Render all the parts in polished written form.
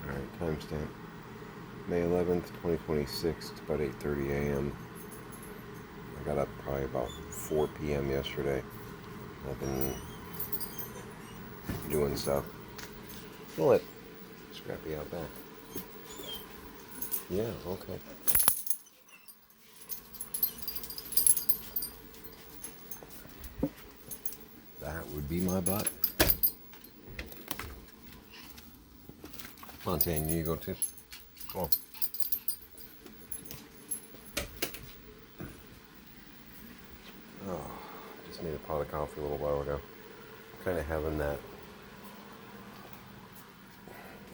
Alright, timestamp. May 11th, 2026. It's about 8:30 a.m. I got up probably about 4 p.m. yesterday. I've been doing stuff. I'll let Scrappy out back. Yeah, okay. That would be my butt. Fontaine, you go too? Come on. Oh, just made a pot of coffee a little while ago. Kind of having that.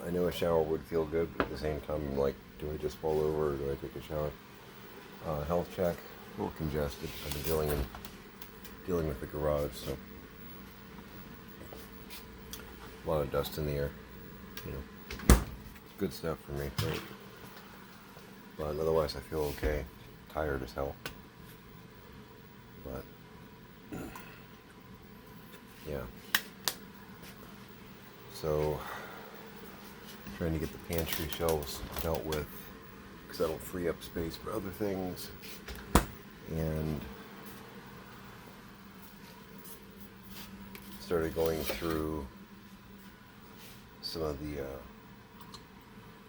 I know a shower would feel good, but at the same time, I'm like, do I just fall over or do I take a shower? Health check, a little congested. I've been dealing with the garage, so a lot of dust in the air. You know, good stuff for me, right? But otherwise, I feel okay. Tired as hell. But yeah. So trying to get the pantry shelves dealt with because that'll free up space for other things. And started going through some of the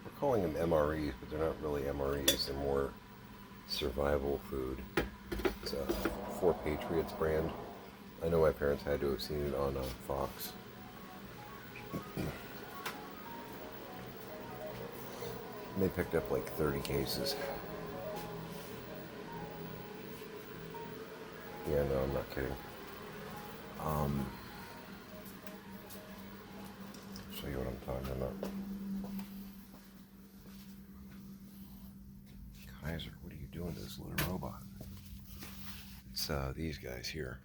we're calling them MREs, but they're not really MREs. They're more survival food. It's a For Patriots brand. I know my parents had to have seen it on Fox. They picked up like 30 cases. Yeah, no, I'm not kidding. Show you what I'm talking about. Kaiser, what are you doing to this little robot? It's these guys here.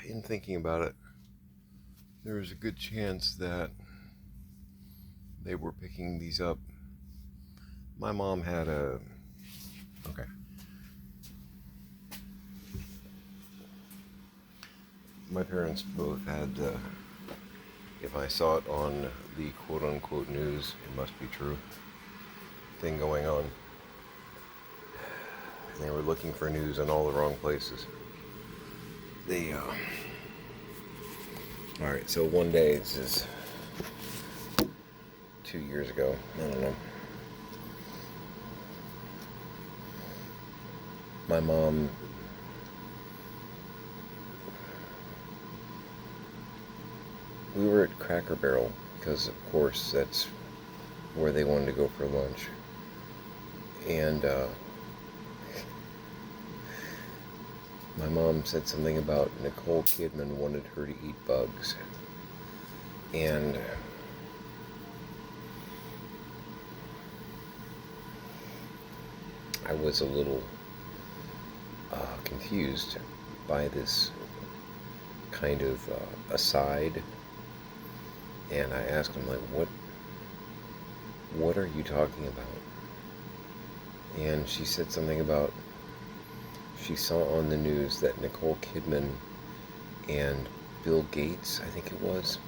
In thinking about it, there was a good chance that they were picking these up. My mom had a... Okay. My parents both had, if I saw it on the quote-unquote news, it must be true, thing going on. And they were looking for news in all the wrong places. Alright, so one day, this is 2 years ago, I don't know. My mom we were at Cracker Barrel because of course that's where they wanted to go for lunch. And my mom said something about Nicole Kidman wanted her to eat bugs. And I was a little confused by this kind of aside. And I asked him, like, what are you talking about? And she said something about she saw on the news that Nicole Kidman and Bill Gates, I think it was,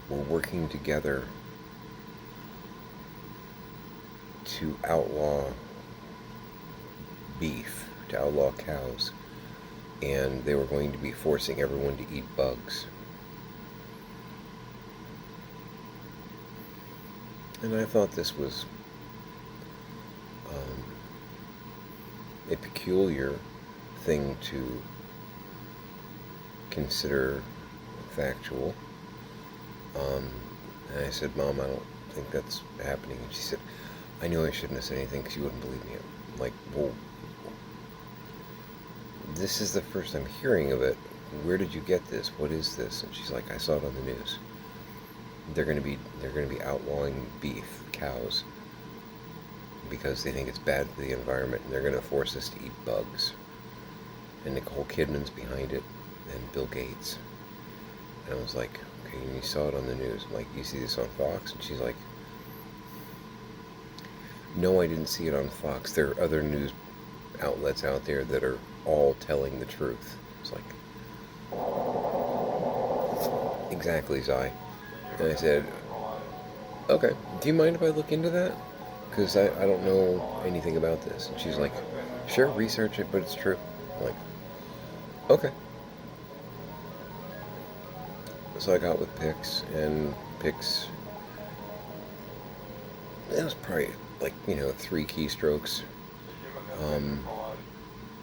were working together to outlaw beef, to outlaw cows, and they were going to be forcing everyone to eat bugs. And I thought this was a peculiar thing to consider factual. And I said, Mom, I don't think that's happening. And she said, I knew I shouldn't have said anything because you wouldn't believe me. I'm like, well, this is the first I'm hearing of it. Where did you get this? What is this? And she's like, I saw it on the news. They're going to be outlawing beef, cows, because they think it's bad for the environment, and they're going to force us to eat bugs. And Nicole Kidman's behind it, and Bill Gates. And I was like, okay, and you saw it on the news. I'm like, you see this on Fox? And she's like, no, I didn't see it on Fox. There are other news outlets out there that are all telling the truth. It's like, Exactly, Zai. And I said, okay, do you mind if I look into that? Because I don't know anything about this. And she's like, sure, research it, but it's true. I'm like, okay. So I got with Pix, and Pix, it was probably like, 3 keystrokes. Um,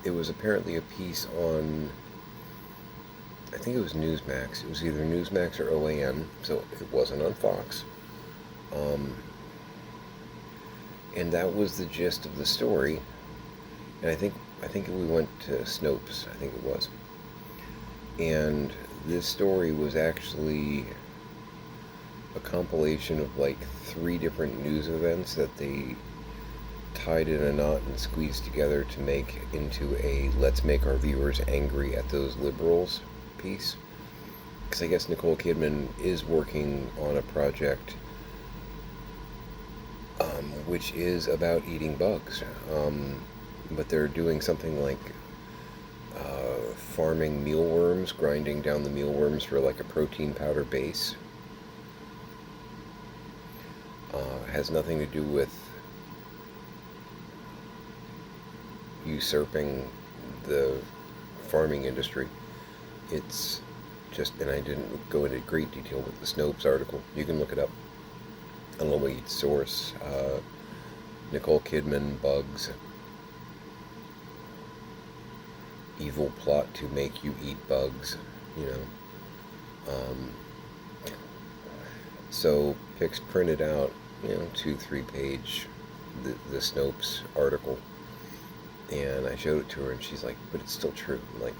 it was apparently a piece on, I think it was Newsmax. It was either Newsmax or OAN, so it wasn't on Fox. Um, and that was the gist of the story. And I think we went to Snopes. I think it was. And this story was actually a compilation of like 3 different news events that they tied in a knot and squeezed together to make into a "let's make our viewers angry at those liberals" piece. Because I guess Nicole Kidman is working on a project which is about eating bugs. But they're doing something like farming mealworms, grinding down the mealworms for like a protein powder base. Has nothing to do with usurping the farming industry. It's just, and I didn't go into great detail with the Snopes article. You can look it up. I don't know what source. Nicole Kidman, bugs. Evil plot to make you eat bugs, you know. So Pix printed out, 2, 3 page, the Snopes article, and I showed it to her, and she's like, "But it's still true." I'm like,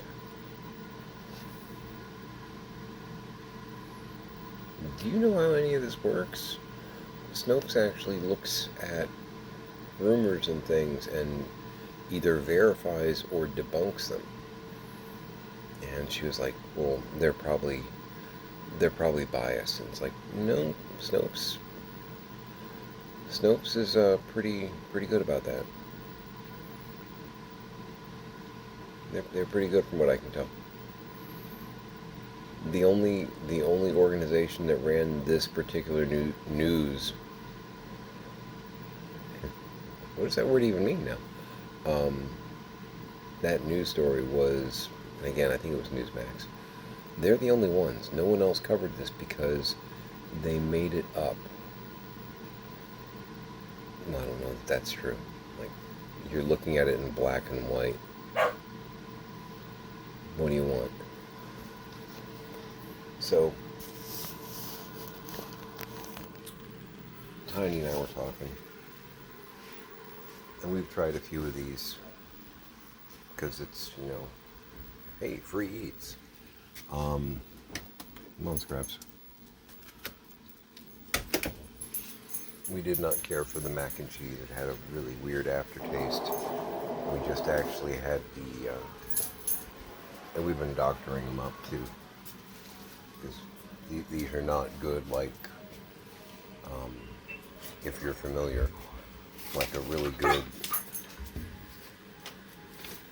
do you know how any of this works? Snopes actually looks at rumors and things and either verifies or debunks them. And she was like, "Well, they're probably biased." And it's like, no, Snopes is pretty good about that. They're pretty good from what I can tell. The only organization that ran this particular news. What does that word even mean now? That news story was, and again, I think it was Newsmax. They're the only ones. No one else covered this because they made it up. I don't know if that's true. Like, you're looking at it in black and white. What do you want? So, Tiny and I were talking, and we've tried a few of these because it's, hey, free eats. Come on, Scraps. We did not care for the mac and cheese. It had a really weird aftertaste. We just actually had and we've been doctoring them up too. Because these are not good, like, if you're familiar, like a really good,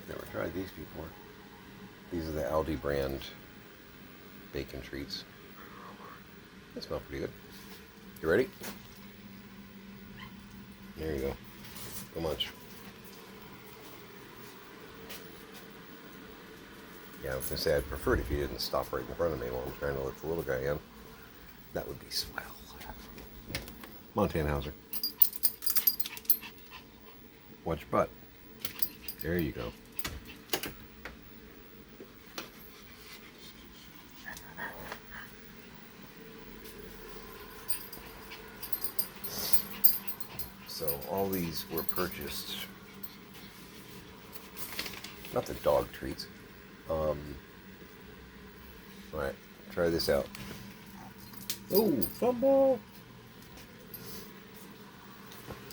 never tried these before. These are the Aldi brand bacon treats. They smell pretty good. You ready? There you go. How much? Yeah, I was going to say I'd prefer it if you didn't stop right in front of me while I'm trying to let the little guy in. That would be swell. Montana Hauser. Watch your butt. There you go. So all these were purchased. Not the dog treats. Alright, try this out. Oh, fumble!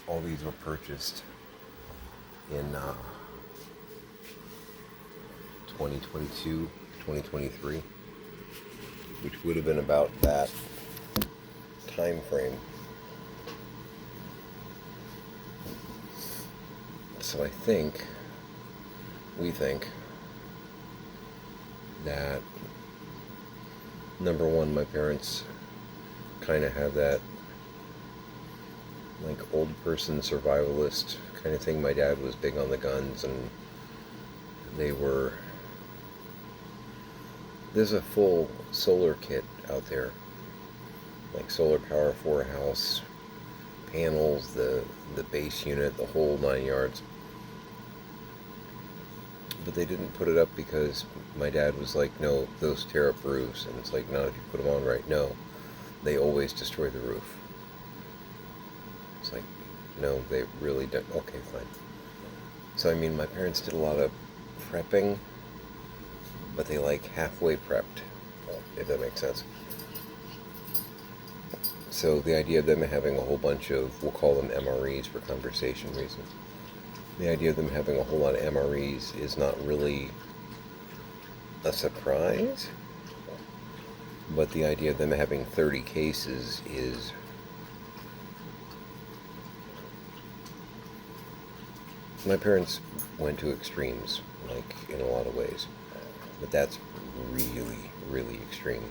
All these were purchased in 2022, 2023, which would have been about that time frame. So we think that, number one, my parents kind of have that like old person survivalist kind of thing. My dad was big on the guns, and they were. There's a full solar kit out there, like solar power for a house, panels, the base unit, the whole 9 yards. But they didn't put it up because my dad was like, no, those tear up roofs. And it's like, not if you put them on right. No, they always destroy the roof. It's like, no, they really don't. Okay, fine. So, I mean, my parents did a lot of prepping, but they like halfway prepped, if that makes sense. So the idea of them having a whole bunch of, we'll call them MREs for conversation reasons, the idea of them having a whole lot of MREs is not really a surprise, but the idea of them having 30 cases is my parents went to extremes, like in a lot of ways, but that's really, really extreme.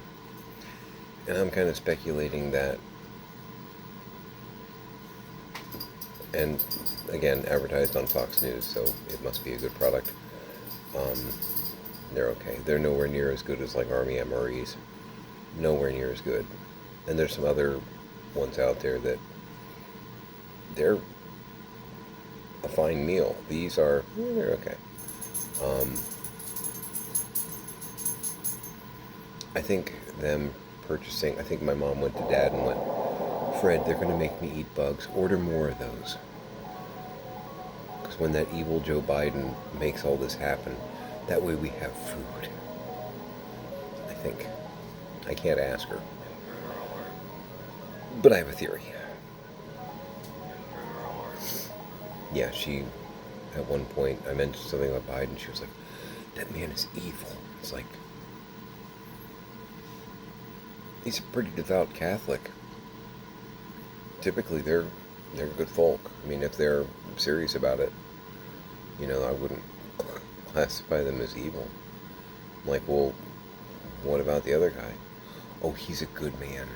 And I'm kind of speculating that, and again, advertised on Fox News, so it must be a good product. They're okay. They're nowhere near as good as like Army MREs. Nowhere near as good. And there's some other ones out there that they're a fine meal. These are, they're okay. I think them purchasing, I think my mom went to Dad and went, Fred, they're going to make me eat bugs. Order more of those. Because when that evil Joe Biden makes all this happen, that way we have food. I think. I can't ask her. But I have a theory. Yeah, she, at one point, I mentioned something about Biden. She was like, that man is evil. It's like, he's a pretty devout Catholic. Typically, they're good folk. I mean, if they're serious about it, I wouldn't classify them as evil. I'm like, well, what about the other guy? Oh, he's a good man.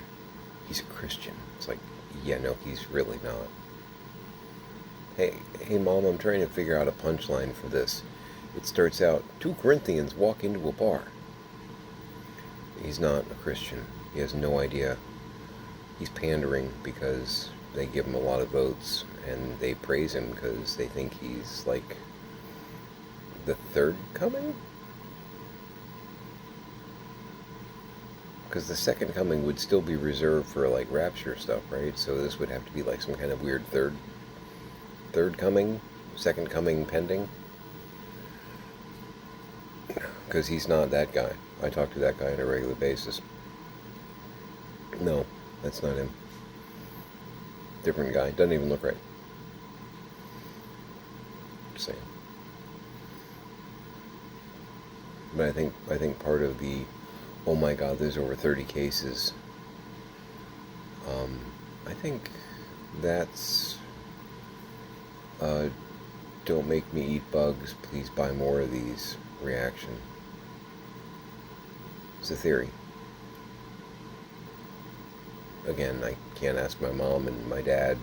He's a Christian. It's like, yeah, no, he's really not. Hey, Mom, I'm trying to figure out a punchline for this. It starts out, 2 Corinthians walk into a bar. He's not a Christian. He has no idea. He's pandering because they give him a lot of votes, and they praise him because they think he's like the third coming? Because the second coming would still be reserved for like rapture stuff, right? So this would have to be like some kind of weird third coming, second coming pending. Because he's not that guy. I talk to that guy on a regular basis. No, that's not him. Different guy. Doesn't even look right. Just saying. But I think part of the, oh my God, there's over 30 cases. I think that's don't make me eat bugs, please buy more of these reaction. It's a theory. Again, I can't ask my mom, and my dad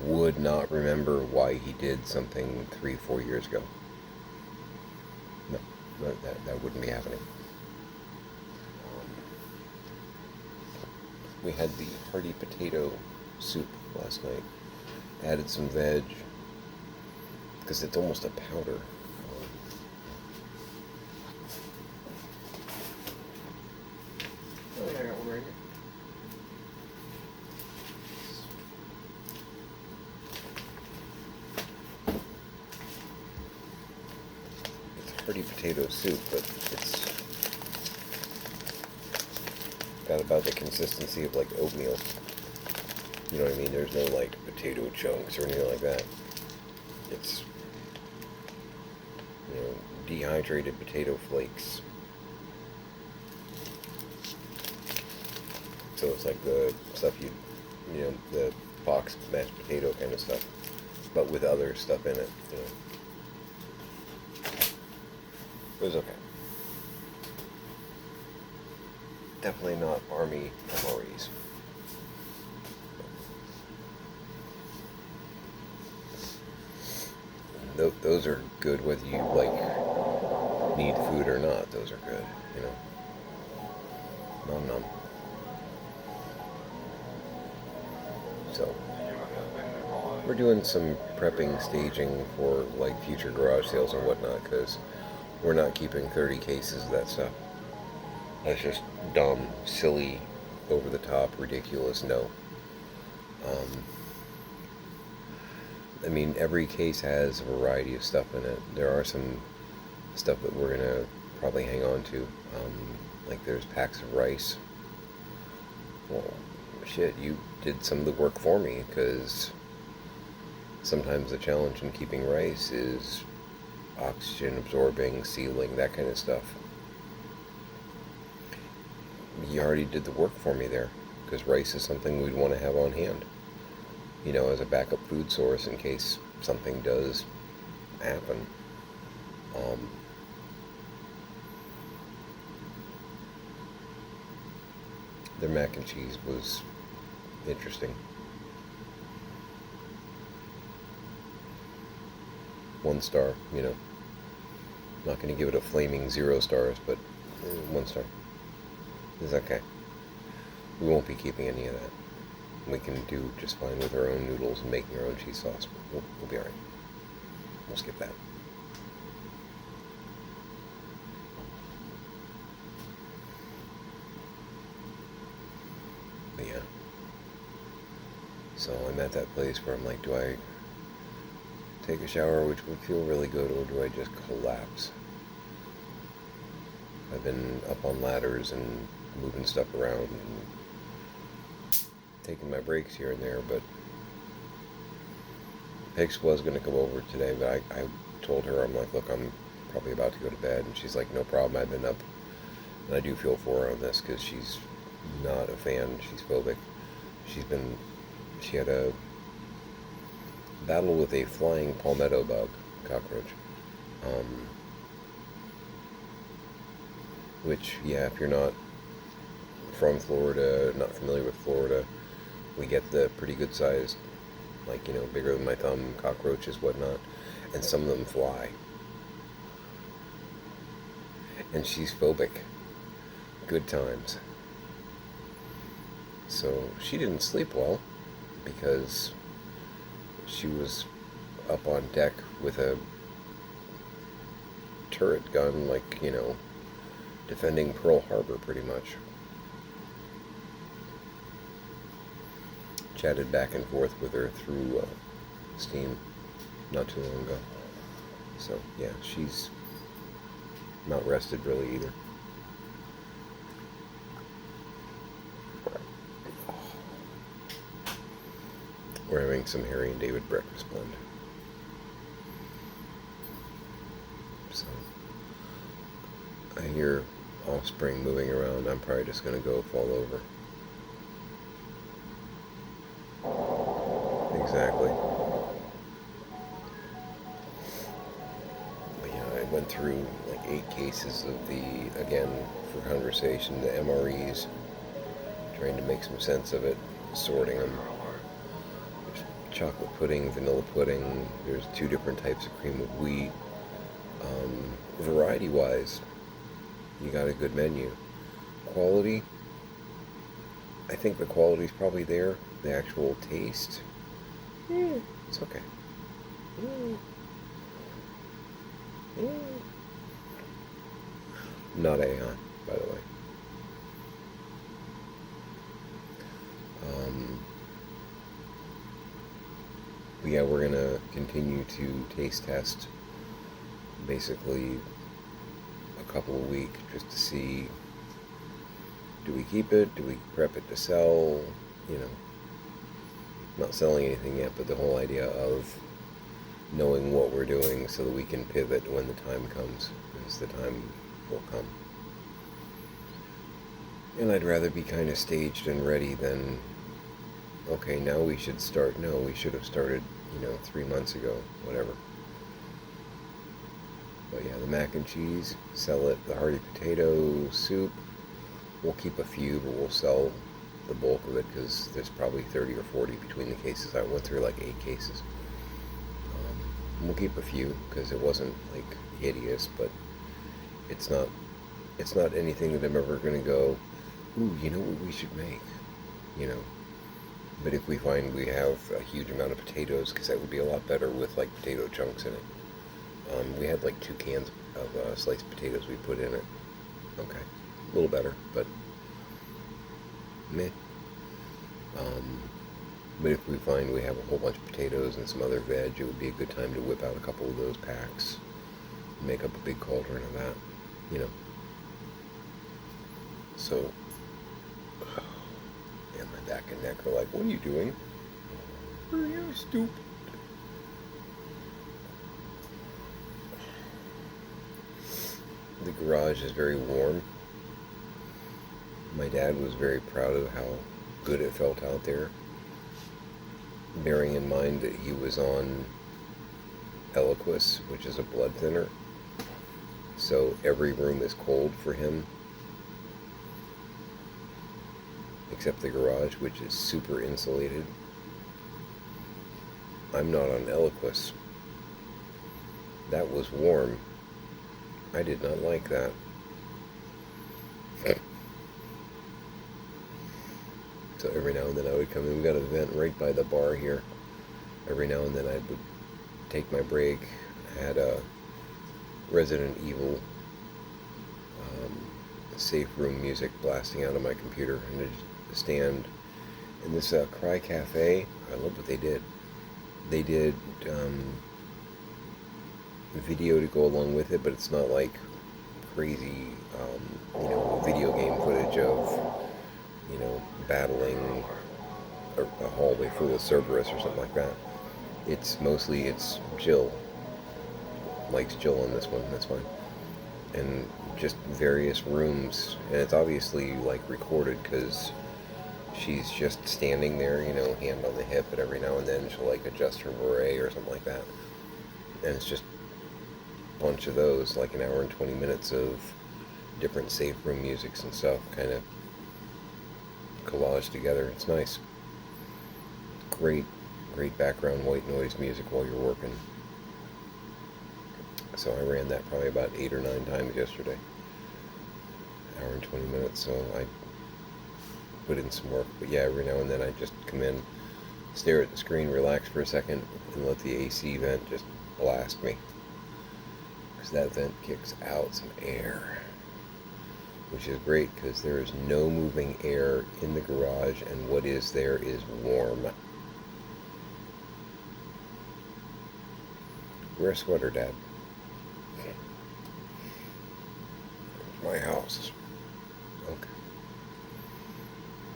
would not remember why he did something 3-4 years ago. No, that wouldn't be happening. We had the hearty potato soup last night. Added some veg, because it's almost a powder. Oh yeah, I got one right here. It's hearty potato soup, but it's got about the consistency of like oatmeal. You know what I mean? There's no like potato chunks or anything like that. It's, dehydrated potato flakes. So it's like the stuff the box mashed potato kind of stuff, but with other stuff in it. It was okay. Definitely not Army MREs. Those are good whether you like need food or not. Those are good, you know. Nom nom. So we're doing some prepping, staging for like future garage sales and whatnot because we're not keeping 30 cases of that stuff. That's just dumb, silly, over the top, ridiculous. No. Um, I mean, every case has a variety of stuff in it. There are some stuff that we're gonna probably hang on to. Like there's packs of rice. Well, shit, you did some of the work for me because sometimes the challenge in keeping rice is oxygen absorbing, sealing, that kind of stuff. You already did the work for me there because rice is something we'd want to have on hand, you know, as a backup food source in case something does happen. Um, their mac and cheese was interesting. 1 star, you know. Not going to give it a flaming 0 stars, but 1 star. It's okay. We won't be keeping any of that. We can do just fine with our own noodles and making our own cheese sauce. We'll be alright. We'll skip that. But yeah. So I'm at that place where I'm like, do I take a shower, which would feel really good, or do I just collapse? I've been up on ladders and moving stuff around and taking my breaks here and there, but Pix was going to come over today, but I told her, I'm like, look, I'm probably about to go to bed, and she's like, no problem, I've been up, and I do feel for her on this, because she's not a fan, she's phobic. She had a battle with a flying palmetto bug, cockroach, which, yeah, if you're not from Florida, not familiar with Florida, we get the pretty good sized, like, you know, bigger than my thumb cockroaches, whatnot, and some of them fly. And she's phobic. Good times. So she didn't sleep well because she was up on deck with a turret gun, like, you know, defending Pearl Harbor pretty much. Chatted back and forth with her through Steam not too long ago. So, yeah, she's not rested really either. We're having some Harry and David breakfast blend. So, I hear offspring moving around. I'm probably just going to go fall over. Exactly. But yeah, I went through like 8 cases of the, again, for conversation, the MREs, trying to make some sense of it, sorting them. There's chocolate pudding, vanilla pudding, there's 2 different types of cream of wheat. Variety-wise, you got a good menu. Quality, I think the quality's probably there. The actual taste, it's okay. Not Aeon, by the way. But yeah, we're gonna continue to taste test basically a couple a week just to see, do we keep it, do we prep it to sell, you know. Not selling anything yet, but the whole idea of knowing what we're doing so that we can pivot when the time comes, because the time will come. And I'd rather be kind of staged and ready than, okay, now we should start. No, we should have started, you know, 3 months ago, whatever. But yeah, the mac and cheese, sell it. The hearty potato soup, we'll keep a few, but we'll sell the bulk of it because there's probably 30 or 40 between the cases. I went through like 8 cases. We'll keep a few because it wasn't like hideous, but it's not it's not anything that I'm ever gonna go, ooh, you know what we should make, you know. But if we find we have a huge amount of potatoes, because that would be a lot better with like potato chunks in it. We had like 2 cans of sliced potatoes we put in it. Okay, a little better, but meh. Um, but if we find we have a whole bunch of potatoes and some other veg, it would be a good time to whip out a couple of those packs, make up a big cauldron of that, you know. So, and my back and neck are like, what are you doing? Oh, you're stupid. The garage is very warm. My dad was very proud of how good it felt out there, bearing in mind that he was on Eliquis, which is a blood thinner. So every room is cold for him, except the garage, which is super insulated. I'm not on Eliquis. That was warm. I did not like that. So every now and then I would come in. We got a vent right by the bar here. Every now and then I would take my break. I had a Resident Evil safe room music blasting out of my computer, and a stand in this Cry Cafe. I love what they did. They did video to go along with it, but it's not like crazy, video game footage of, battling a hallway full of Cerberus or something like that. It's Jill. Likes Jill on this one, that's fine. And just various rooms, and it's obviously like recorded because she's just standing there, hand on the hip, and every now and then she'll like adjust her beret or something like that. And it's just a bunch of those, like an hour and 20 minutes of different safe room musics and stuff, kind of collaged together. It's nice. Great, great background white noise music while you're working. So I ran that probably about 8 or 9 times yesterday. Hour and 20 minutes, so I put in some work. But yeah, every now and then I just come in, stare at the screen, relax for a second, and let the AC vent just blast me. Because that vent kicks out some air, which is great because there is no moving air in the garage, and what is there is warm. Wear a sweater, Dad. My house. Okay.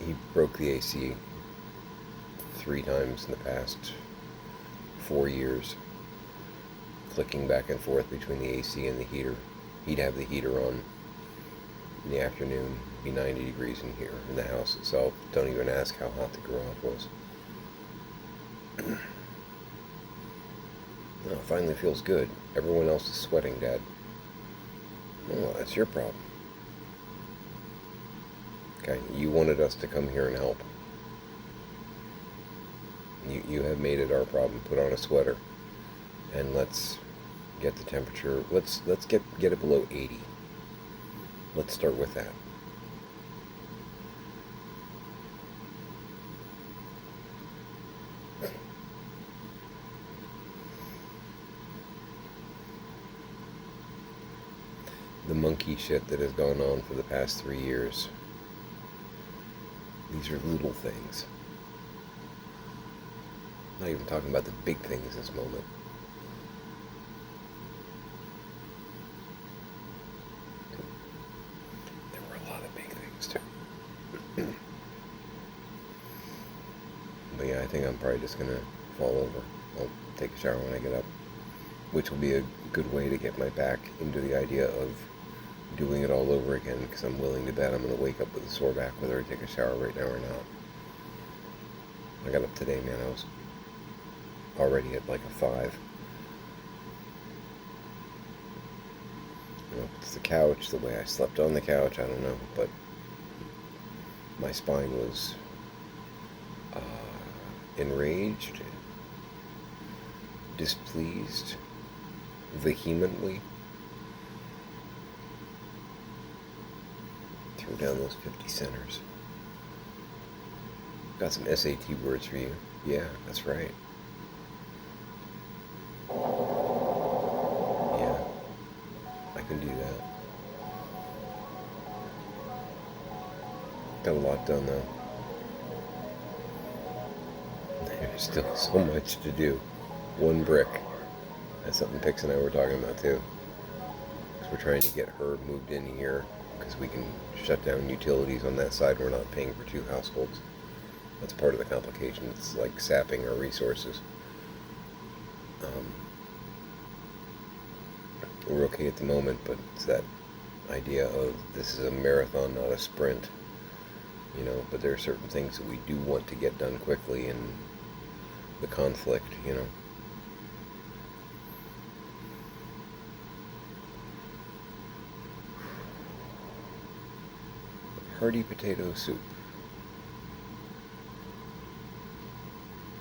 He broke the AC 3 times in the past 4 years, flicking back and forth between the AC and the heater. He'd have the heater on in the afternoon, be 90 degrees in here in the house itself. Don't even ask how hot the garage was. No, it finally feels good. Everyone else is sweating, Dad. Well, that's your problem. Okay, you wanted us to come here and help. You have made it our problem. Put on a sweater, and let's get the temperature. Let's get it below 80. Let's start with that. The monkey shit that has gone on for the past 3 years. These are little things. I'm not even talking about the big things this moment. There were a lot of big things too. But yeah, I think I'm probably just gonna fall over. I'll take a shower when I get up, which will be a good way to get my back into the idea of doing it all over again, because I'm willing to bet I'm going to wake up with a sore back whether I take a shower right now or not. I got up today, man. I was already at like a 5. You know, it's the couch, the way I slept on the couch, I don't know, but my spine was enraged, displeased, vehemently. Throw down those 50 centers. Got some SAT words for you. Yeah, that's right. Yeah, I can do that. Got a lot done though. There's still so much to do. One brick. That's something Pix and I were talking about too. Because we're trying to get her moved in here because we can shut down utilities on that side. We're not paying for two households. That's part of the complication. It's like sapping our resources. We're okay at the moment, but it's that idea of this is a marathon, not a sprint. You know, but there are certain things that we do want to get done quickly, and the conflict, you know. Hearty potato soup.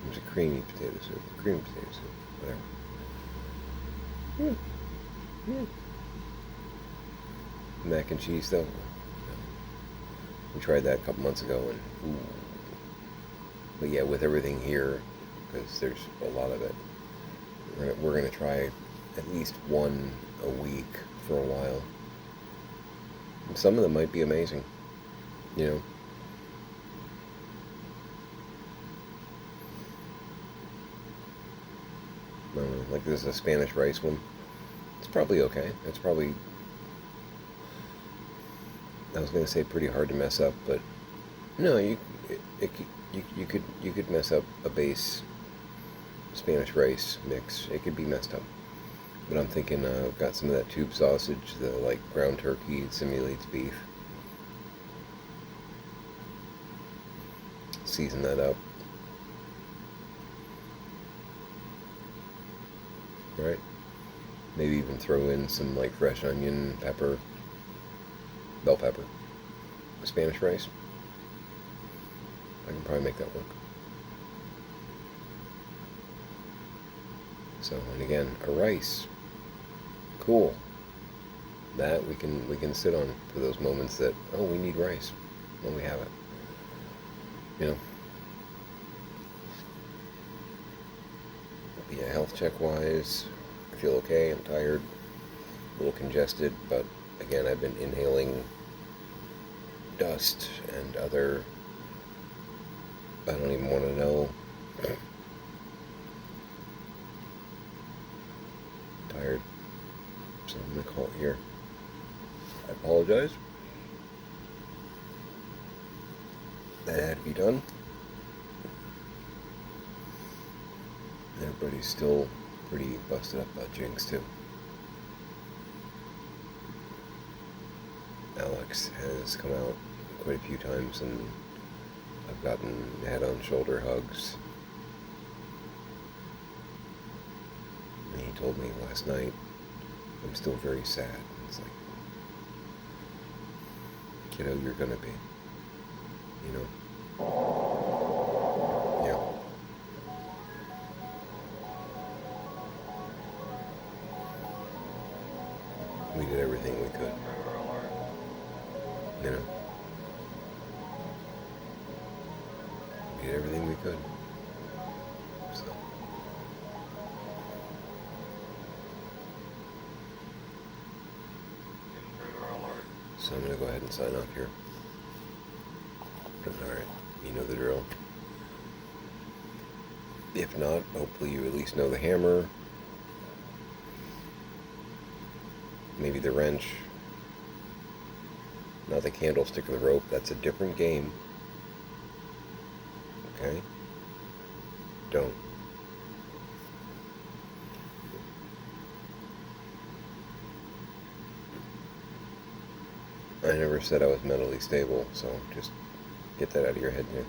There's a creamy potato soup. Creamy potato soup. Whatever. Mac and cheese, though. We tried that a couple months ago, and ooh. But yeah, with everything here, because there's a lot of it, we're gonna try at least one a week for a while. And some of them might be amazing, you know. Like there's a Spanish rice one. It's probably okay. It's probably, I was gonna say pretty hard to mess up, but no, you could mess up a base Spanish rice mix. It could be messed up. But I'm thinking I've got some of that tube sausage, the like ground turkey simulates beef. Season that up. Right? Maybe even throw in some like fresh onion, pepper, bell pepper, Spanish rice. I can probably make that work. So, and again, a rice. Cool. That we can sit on for those moments that, oh, we need rice. Well, we have it. You know. But yeah, health check wise, I feel okay. I'm tired, a little congested, but again, I've been inhaling dust and other, I don't even want to know. Tired. So I'm going to call it here. I apologize. That had to be done. Everybody's still pretty busted up about Jinx too. Alex has come out quite a few times and I've gotten head-on-shoulder hugs. And he told me last night, I'm still very sad. It's like, kiddo, you're gonna be. You know? Yeah. We did everything we could. You know? We did everything we could. So. So I'm going to go ahead and sign off here. Alright, you know the drill. If not, hopefully you at least know the hammer. Maybe the wrench. Not the candlestick or the rope. That's a different game. Okay? Don't. I never said I was mentally stable, so just get that out of your head, man.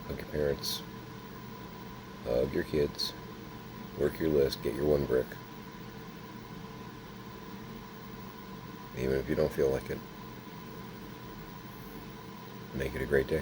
Hug your parents. Hug your kids. Work your list, get your one brick. Even if you don't feel like it. Make it a great day.